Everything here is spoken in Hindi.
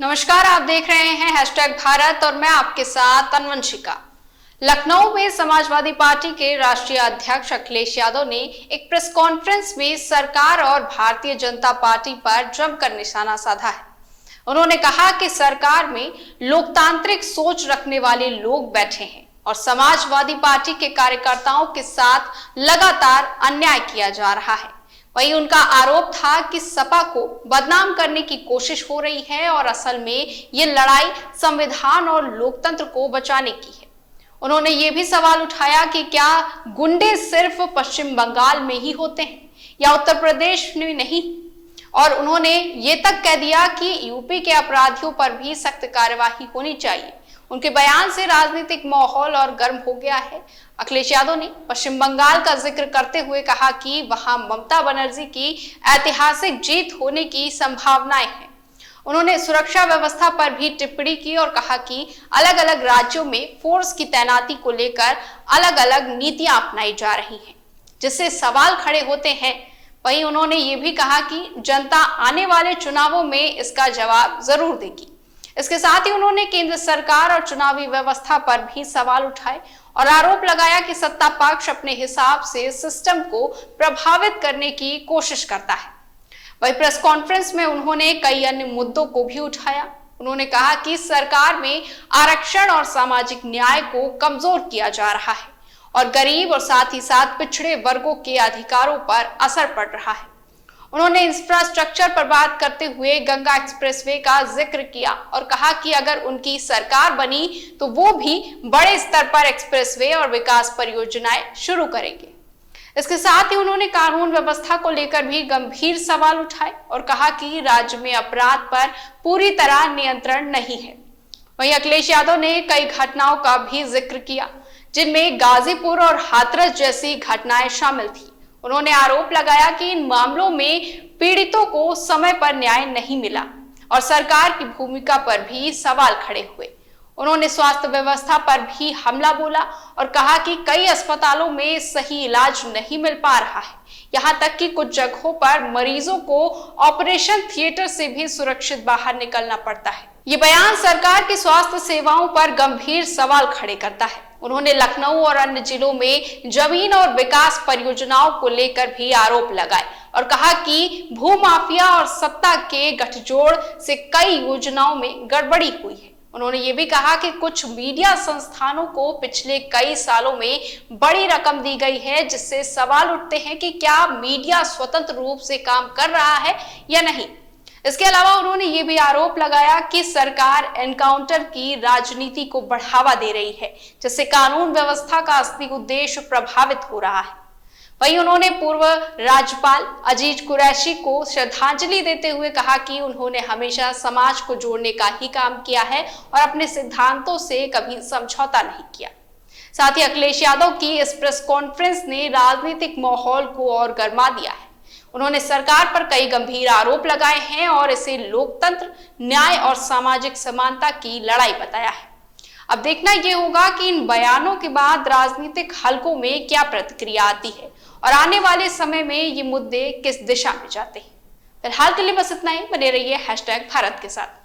नमस्कार, आप देख रहे हैं #भारत और मैं आपके साथ अनवंशिका। लखनऊ में समाजवादी पार्टी के राष्ट्रीय अध्यक्ष अखिलेश यादव ने एक प्रेस कॉन्फ्रेंस में सरकार और भारतीय जनता पार्टी पर जमकर निशाना साधा है। उन्होंने कहा कि सरकार में लोकतांत्रिक सोच रखने वाले लोग बैठे हैं और समाजवादी पार्टी के कार्यकर्ताओं के साथ लगातार अन्याय किया जा रहा है। वहीं उनका आरोप था कि सपा को बदनाम करने की कोशिश हो रही है और असल में ये लड़ाई संविधान और लोकतंत्र को बचाने की है। उन्होंने ये भी सवाल उठाया कि क्या गुंडे सिर्फ पश्चिम बंगाल में ही होते हैं या उत्तर प्रदेश में नहीं, और उन्होंने ये तक कह दिया कि यूपी के अपराधियों पर भी सख्त कार्यवाही होनी चाहिए। उनके बयान से राजनीतिक माहौल और गर्म हो गया है। अखिलेश यादव ने पश्चिम बंगाल का जिक्र करते हुए कहा कि वहां ममता बनर्जी की ऐतिहासिक जीत होने की संभावनाएं हैं। उन्होंने सुरक्षा व्यवस्था पर भी टिप्पणी की और कहा कि अलग अलग राज्यों में फोर्स की तैनाती को लेकर अलग अलग नीतियां अपनाई जा रही हैं, जिससे सवाल खड़े होते हैं। वहीं उन्होंने ये भी कहा कि जनता आने वाले चुनावों में इसका जवाब जरूर देगी। इसके साथ ही उन्होंने केंद्र सरकार और चुनावी व्यवस्था पर भी सवाल उठाए और आरोप लगाया कि सत्ता पक्ष अपने हिसाब से सिस्टम को प्रभावित करने की कोशिश करता है। वहीं प्रेस कॉन्फ्रेंस में उन्होंने कई अन्य मुद्दों को भी उठाया। उन्होंने कहा कि सरकार में आरक्षण और सामाजिक न्याय को कमजोर किया जा रहा है और गरीब और साथ ही साथ पिछड़े वर्गों के अधिकारों पर असर पड़ रहा है। उन्होंने इंफ्रास्ट्रक्चर पर बात करते हुए गंगा एक्सप्रेसवे का जिक्र किया और कहा कि अगर उनकी सरकार बनी तो वो भी बड़े स्तर पर एक्सप्रेसवे और विकास परियोजनाएं शुरू करेंगे। इसके साथ ही उन्होंने कानून व्यवस्था को लेकर भी गंभीर सवाल उठाए और कहा कि राज्य में अपराध पर पूरी तरह नियंत्रण नहीं है। वहीं अखिलेश यादव ने कई घटनाओं का भी जिक्र किया, जिनमें गाजीपुर और हाथरस जैसी घटनाएं शामिल थी। उन्होंने आरोप लगाया कि इन मामलों में पीड़ितों को समय पर न्याय नहीं मिला और सरकार की भूमिका पर भी सवाल खड़े हुए। उन्होंने स्वास्थ्य व्यवस्था पर भी हमला बोला और कहा कि कई अस्पतालों में सही इलाज नहीं मिल पा रहा है। यहाँ तक कि कुछ जगहों पर मरीजों को ऑपरेशन थिएटर से भी सुरक्षित बाहर निकलना पड़ता है। ये बयान सरकार की स्वास्थ्य सेवाओं पर गंभीर सवाल खड़े करता है। उन्होंने लखनऊ और अन्य जिलों में जमीन और विकास परियोजनाओं को लेकर भी आरोप लगाए और कहा कि भूमाफिया और सत्ता के गठजोड़ से कई योजनाओं में गड़बड़ी हुई है। उन्होंने ये भी कहा कि कुछ मीडिया संस्थानों को पिछले कई सालों में बड़ी रकम दी गई है, जिससे सवाल उठते हैं कि क्या मीडिया स्वतंत्र रूप से काम कर रहा है या नहीं। इसके अलावा उन्होंने ये भी आरोप लगाया कि सरकार एनकाउंटर की राजनीति को बढ़ावा दे रही है, जिससे कानून व्यवस्था का असली उद्देश्य प्रभावित हो रहा है। वहीं उन्होंने पूर्व राज्यपाल अजीज कुरैशी को श्रद्धांजलि देते हुए कहा कि उन्होंने हमेशा समाज को जोड़ने का ही काम किया है और अपने सिद्धांतों से कभी समझौता नहीं किया। साथ ही अखिलेश यादव की इस प्रेस कॉन्फ्रेंस ने राजनीतिक माहौल को और गर्मा दिया है। उन्होंने सरकार पर कई गंभीर आरोप लगाए हैं और इसे लोकतंत्र, न्याय और सामाजिक समानता की लड़ाई बताया है। अब देखना यह होगा कि इन बयानों के बाद राजनीतिक हलकों में क्या प्रतिक्रिया आती है और आने वाले समय में ये मुद्दे किस दिशा में जाते हैं। फिलहाल के लिए बस इतना ही। बने रहिए #भारत के साथ।